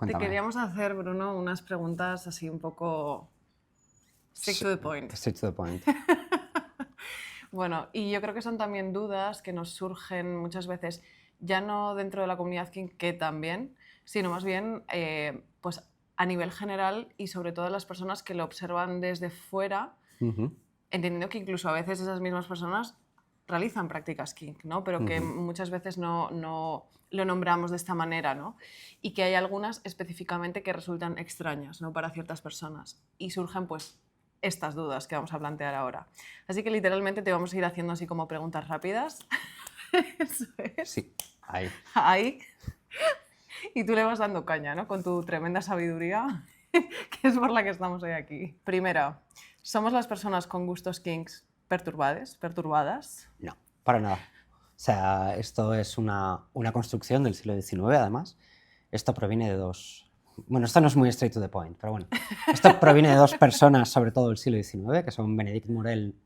Te Cuéntame. queríamos hacer, Bruno, unas preguntas así un poco straight to the point. Straight to the point. Bueno, y yo creo que son también dudas que nos surgen muchas veces, ya no dentro de la comunidad kink, que también, sino más bien pues a nivel general y sobre todo las personas que lo observan desde fuera, entendiendo que incluso a veces esas mismas personas realizan prácticas kink, ¿no? Pero que muchas veces no lo nombramos de esta manera, ¿no? Y que hay algunas específicamente que resultan extrañas, ¿no? Para ciertas personas. Y surgen pues estas dudas que vamos a plantear ahora. Así que literalmente te vamos a ir haciendo así como preguntas rápidas. Eso es. Sí, ahí. Ahí. Y tú le vas dando caña, ¿no? Con tu tremenda sabiduría, que es por la que estamos hoy aquí. Primera, ¿somos las personas con gustos kinks perturbadas? No, para nada. O sea, esto es una construcción del siglo XIX, además. Esto proviene de dos... Bueno, esto no es muy straight to the point, pero bueno. Esto proviene de dos personas, sobre todo del siglo XIX, que son Benedict Morel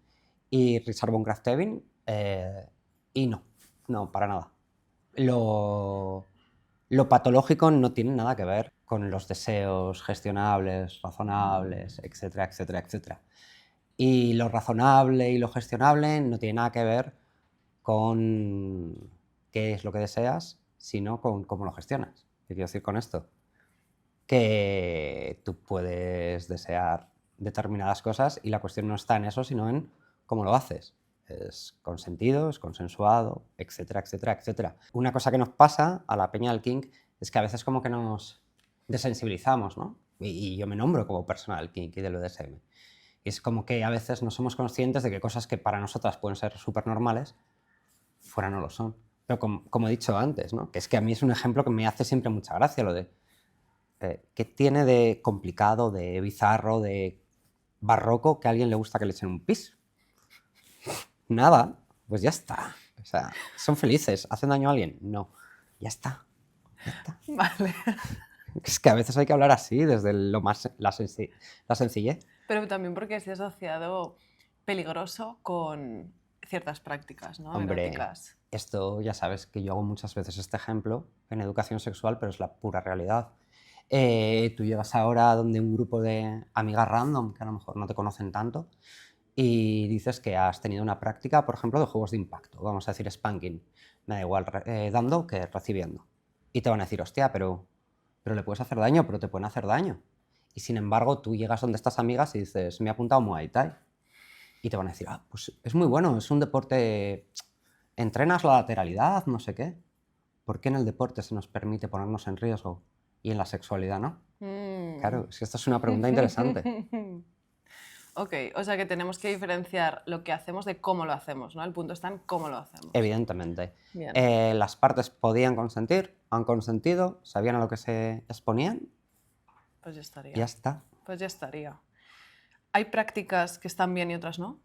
y Richard von Krafft-Ebing. Y no, para nada. Lo patológico no tiene nada que ver con los deseos gestionables, razonables, etcétera, etcétera, etcétera. Y lo razonable y lo gestionable no tiene nada que ver con qué es lo que deseas, sino con cómo lo gestionas. ¿Qué quiero decir con esto? Que tú puedes desear determinadas cosas y la cuestión no está en eso, sino en cómo lo haces. Es consentido, es consensuado, etcétera, etcétera, etcétera. Una cosa que nos pasa a la peña del kink es que a veces como que nos desensibilizamos, ¿no? Y yo me nombro como persona del kink y del BDSM. Y es como que a veces no somos conscientes de que cosas que para nosotras pueden ser súper normales, fuera no lo son. Pero como he dicho antes, ¿no? Que es que a mí es un ejemplo que me hace siempre mucha gracia, lo de ¿qué tiene de complicado, de bizarro, de barroco que a alguien le gusta que le echen un pis? Nada, pues ya está. O sea, ¿son felices? ¿Hacen daño a alguien? No. Ya está. Ya está. Vale. Es que a veces hay que hablar así, desde la sencillez. Pero también porque es asociado peligroso con ciertas prácticas, ¿no? Hombre, Eróticas. esto ya sabes que yo hago muchas veces este ejemplo en educación sexual, pero es la pura realidad. Tú llegas ahora donde un grupo de amigas random, que a lo mejor no te conocen tanto, y dices que has tenido una práctica, por ejemplo, de juegos de impacto, vamos a decir spanking, me da igual dando que recibiendo. Y te van a decir, hostia, pero le puedes hacer daño, pero te pueden hacer daño. Y sin embargo, tú llegas donde estas amigas y dices, me he apuntado a Muay Thai. Y te van a decir, ah, pues es muy bueno, es un deporte, entrenas la lateralidad, no sé qué. ¿Por qué en el deporte se nos permite ponernos en riesgo y en la sexualidad no? Claro, es que esta es una pregunta interesante. Ok, o sea que tenemos que diferenciar lo que hacemos de cómo lo hacemos, ¿no? El punto está en cómo lo hacemos. Evidentemente. Bien. Las partes podían consentir, han consentido, sabían a lo que se exponían Pues ya estaría. y ya está. Pues ya estaría. ¿Hay prácticas que están bien y otras no?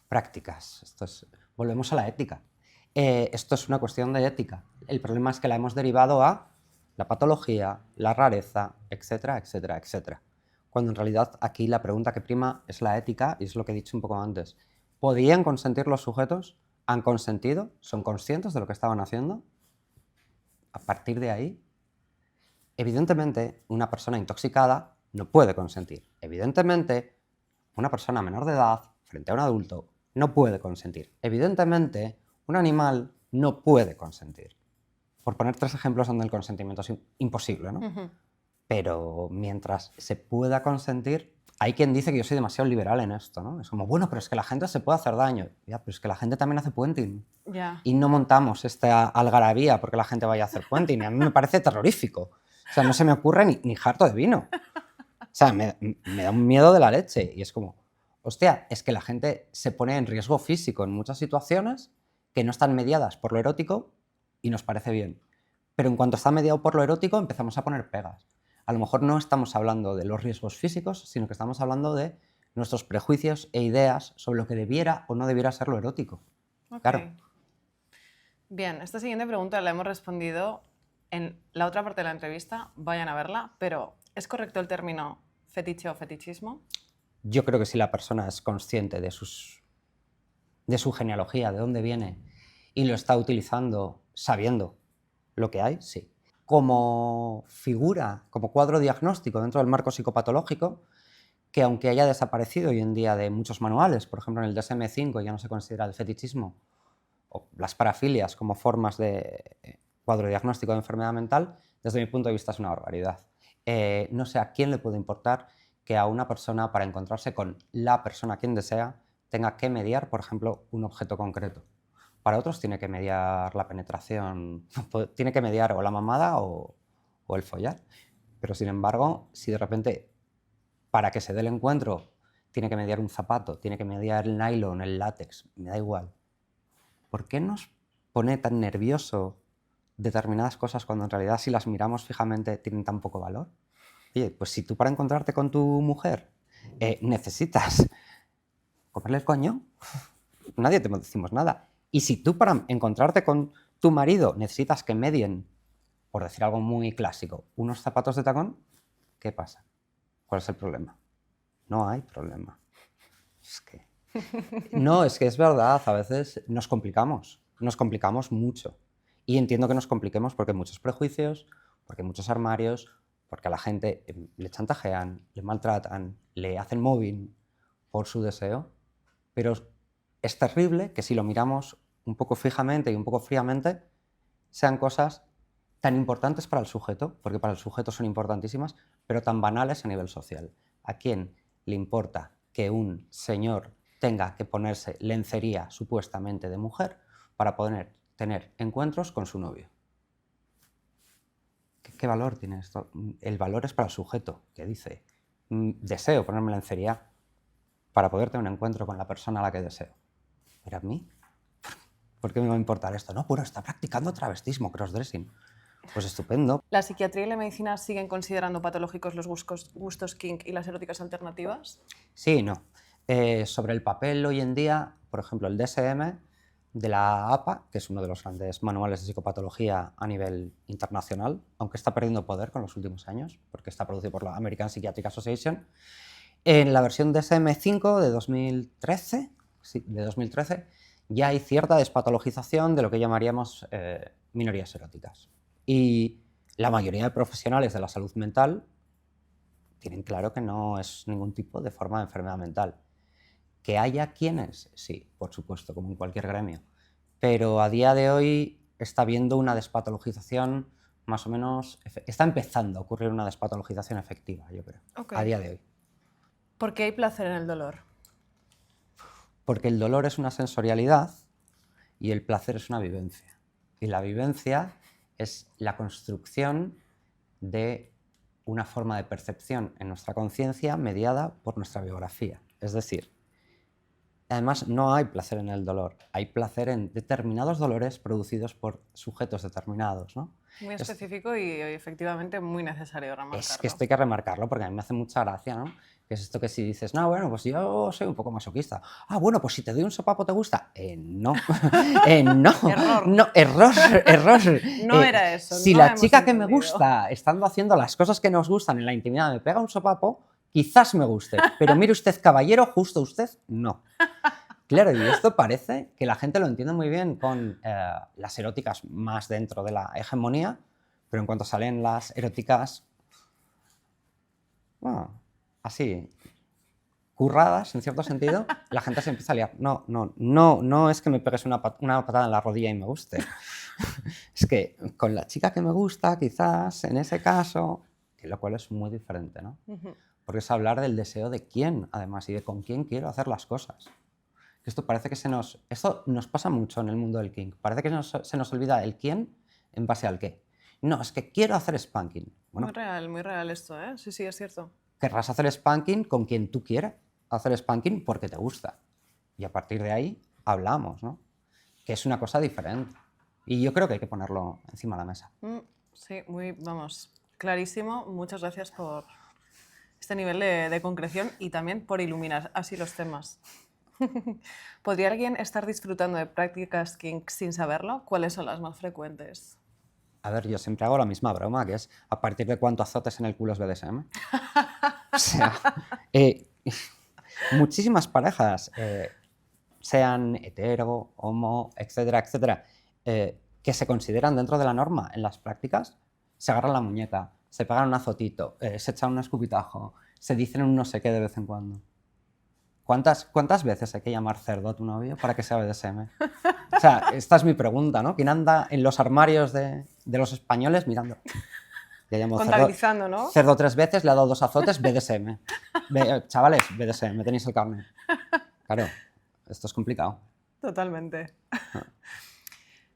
Prácticas. Volvemos a la ética. Esto es una cuestión de ética. El problema es que la hemos derivado a la patología, la rareza, etcétera, etcétera, etcétera. Cuando en realidad aquí la pregunta que prima es la ética y es lo que he dicho un poco antes. ¿Podían consentir los sujetos? ¿Han consentido? ¿Son conscientes de lo que estaban haciendo? A partir de ahí, evidentemente, una persona intoxicada no puede consentir. Evidentemente, una persona menor de edad frente a un adulto no puede consentir. Evidentemente, un animal no puede consentir. Por poner 3 ejemplos donde el consentimiento es imposible, ¿no? Pero mientras se pueda consentir, hay quien dice que yo soy demasiado liberal en esto, ¿no? Es como, bueno, pero es que la gente se puede hacer daño. Ya, pero es que la gente también hace puenting. Ya. Y no montamos esta algarabía porque la gente vaya a hacer puenting. Y a mí me parece terrorífico. O sea, no se me ocurre ni jarto de vino. O sea, me da un miedo de la leche. Y es como, hostia, es que la gente se pone en riesgo físico en muchas situaciones que no están mediadas por lo erótico y nos parece bien. Pero en cuanto está mediado por lo erótico, empezamos a poner pegas. A lo mejor no estamos hablando de los riesgos físicos, sino que estamos hablando de nuestros prejuicios e ideas sobre lo que debiera o no debiera ser lo erótico. Ok. Claro. Bien, esta siguiente pregunta la hemos respondido en la otra parte de la entrevista, vayan a verla, pero ¿es correcto el término fetiche o fetichismo? Yo creo que si la persona es consciente de su genealogía, de dónde viene, y lo está utilizando sabiendo lo que hay, sí. como figura, como cuadro diagnóstico dentro del marco psicopatológico, que aunque haya desaparecido hoy en día de muchos manuales, por ejemplo en el DSM-5 ya no se considera el fetichismo o las parafilias como formas de cuadro diagnóstico de enfermedad mental, desde mi punto de vista es una barbaridad. No sé a quién le puede importar que a una persona, para encontrarse con la persona a quien desea, tenga que mediar, por ejemplo, un objeto concreto. Para otros tiene que mediar la penetración, tiene que mediar o la mamada o el follar. Pero sin embargo, si de repente, para que se dé el encuentro, tiene que mediar un zapato, tiene que mediar el nylon, el látex, me da igual. ¿Por qué nos pone tan nervioso determinadas cosas cuando en realidad si las miramos fijamente tienen tan poco valor? Oye, pues si tú para encontrarte con tu mujer necesitas comerle el coño, nadie te decimos nada. Y si tú para encontrarte con tu marido necesitas que medien, por decir algo muy clásico, unos zapatos de tacón, ¿qué pasa? ¿Cuál es el problema? No hay problema. Es que... No, es que es verdad, a veces nos complicamos mucho. Y entiendo que nos compliquemos porque hay muchos prejuicios, porque hay muchos armarios, porque a la gente le chantajean, le maltratan, le hacen mobbing por su deseo. Pero es terrible que si lo miramos un poco fijamente y un poco fríamente, sean cosas tan importantes para el sujeto, porque para el sujeto son importantísimas, pero tan banales a nivel social. ¿A quién le importa que un señor tenga que ponerse lencería supuestamente de mujer para poder tener encuentros con su novio? ¿Qué valor tiene esto? El valor es para el sujeto, que dice, deseo ponerme lencería para poder tener un encuentro con la persona a la que deseo. ¿Pero a mí? ¿Por qué me va a importar esto? No, bueno, está practicando travestismo, crossdressing. Pues estupendo. ¿La psiquiatría y la medicina siguen considerando patológicos los gustos kink y las eróticas alternativas? Sí y no. Sobre el papel hoy en día, por ejemplo, el DSM de la APA, que es uno de los grandes manuales de psicopatología a nivel internacional, aunque está perdiendo poder con los últimos años, porque está producido por la American Psychiatric Association, en la versión DSM-5 de 2013, sí, de 2013, ya hay cierta despatologización de lo que llamaríamos minorías eróticas. Y la mayoría de profesionales de la salud mental tienen claro que no es ningún tipo de forma de enfermedad mental. ¿Que haya quienes? Sí, por supuesto, como en cualquier gremio. Pero a día de hoy está habiendo una despatologización más o menos... Está empezando a ocurrir una despatologización efectiva, yo creo, a día de hoy. ¿Por qué hay placer en el dolor? Porque el dolor es una sensorialidad y el placer es una vivencia. Y la vivencia es la construcción de una forma de percepción en nuestra conciencia mediada por nuestra biografía. Es decir, además no hay placer en el dolor, hay placer en determinados dolores producidos por sujetos determinados, ¿no? Muy específico y efectivamente muy necesario remarcarlo. Es que esto hay que remarcarlo porque a mí me hace mucha gracia, ¿no? Que es esto que si dices, no, bueno, pues yo soy un poco masoquista. Ah, bueno, pues si te doy un sopapo, ¿te gusta? No. No. Error. No, error. No era eso. Si no la hemos chica que me entendido. gusta, estando haciendo las cosas que nos gustan en la intimidad, me pega un sopapo, quizás me guste. Pero mire usted, caballero, justo usted, no. Claro, y esto parece que la gente lo entiende muy bien con las eróticas más dentro de la hegemonía, pero en cuanto salen las eróticas, bueno, así, curradas en cierto sentido, la gente se empieza a liar. No es que me pegues una patada en la rodilla y me guste. Es que con la chica que me gusta, quizás, en ese caso, que lo cual es muy diferente, ¿no? Porque es hablar del deseo de quién, además, y de con quién quiero hacer las cosas. Esto parece que esto nos pasa mucho en el mundo del kink. Parece que se nos olvida el quién en base al qué. No, es que quiero hacer spanking. Bueno, muy real esto, ¿eh? Sí, es cierto. Querrás hacer spanking con quien tú quieras hacer spanking porque te gusta. Y a partir de ahí hablamos, ¿no? Que es una cosa diferente. Y yo creo que hay que ponerlo encima de la mesa. Sí, clarísimo. Muchas gracias por este nivel de concreción y también por iluminar así los temas. ¿Podría alguien estar disfrutando de prácticas kink sin saberlo? ¿Cuáles son las más frecuentes? A ver, yo siempre hago la misma broma, que es a partir de cuánto azotes en el culo es BDSM. O sea, muchísimas parejas, sean hetero, homo, etcétera, etcétera, que se consideran dentro de la norma en las prácticas, se agarran la muñeca, se pegan un azotito, se echan un escupitajo, se dicen un no sé qué de vez en cuando. ¿Cuántas veces hay que llamar cerdo a tu novio para que sea BDSM? O sea, esta es mi pregunta, ¿no? ¿Quién anda en los armarios de los españoles mirando? Le llamo Contabilizando, ¿no? cerdo 3 veces, le ha dado 2 azotes, BDSM. Chavales, BDSM, tenéis el carnet. Claro, esto es complicado. Totalmente.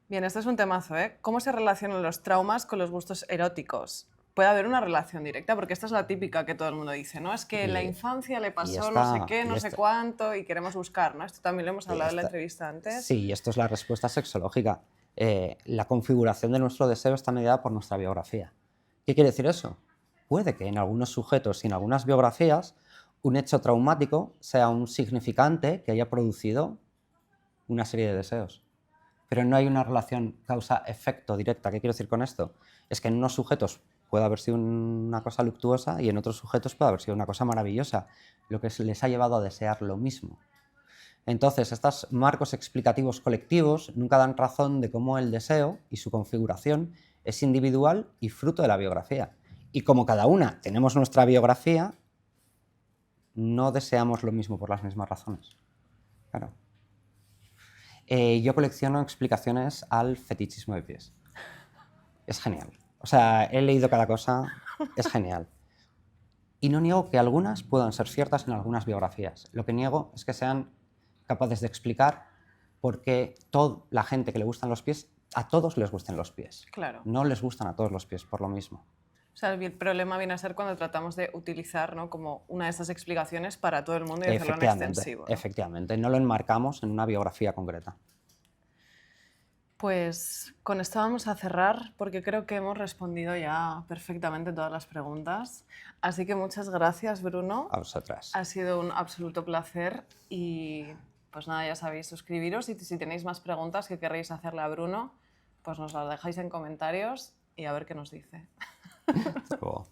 Bien, esto es un temazo, ¿eh? ¿Cómo se relacionan los traumas con los gustos eróticos? Puede haber una relación directa, porque esta es la típica que todo el mundo dice, ¿no? Es que en la infancia le pasó no sé qué, no sé cuánto, y queremos buscar, ¿no? Esto también lo hemos hablado en la entrevista antes. Sí, esto es la respuesta sexológica. La configuración de nuestro deseo está mediada por nuestra biografía. ¿Qué quiere decir eso? Puede que en algunos sujetos y en algunas biografías un hecho traumático sea un significante que haya producido una serie de deseos. Pero no hay una relación causa-efecto directa. ¿Qué quiero decir con esto? Es que en unos sujetos puede haber sido una cosa luctuosa y en otros sujetos puede haber sido una cosa maravillosa, lo que les ha llevado a desear lo mismo. Entonces, estos marcos explicativos colectivos nunca dan razón de cómo el deseo y su configuración es individual y fruto de la biografía. Y como cada una tenemos nuestra biografía, no deseamos lo mismo por las mismas razones. Claro. Yo colecciono explicaciones al fetichismo de pies. Es genial. O sea, he leído cada cosa, es genial. Y no niego que algunas puedan ser ciertas en algunas biografías. Lo que niego es que sean capaces de explicar por qué toda la gente que le gustan los pies, a todos les gusten los pies. Claro. No les gustan a todos los pies por lo mismo. O sea, el problema viene a ser cuando tratamos de utilizar, ¿no?, como una de estas explicaciones para todo el mundo y hacerlo en extensivo, ¿no? Efectivamente, no lo enmarcamos en una biografía concreta. Pues con esto vamos a cerrar porque creo que hemos respondido ya perfectamente todas las preguntas. Así que muchas gracias, Bruno. A vosotras. Ha sido un absoluto placer y pues nada, ya sabéis, suscribiros y si tenéis más preguntas que queréis hacerle a Bruno, pues nos las dejáis en comentarios y a ver qué nos dice. Hasta luego.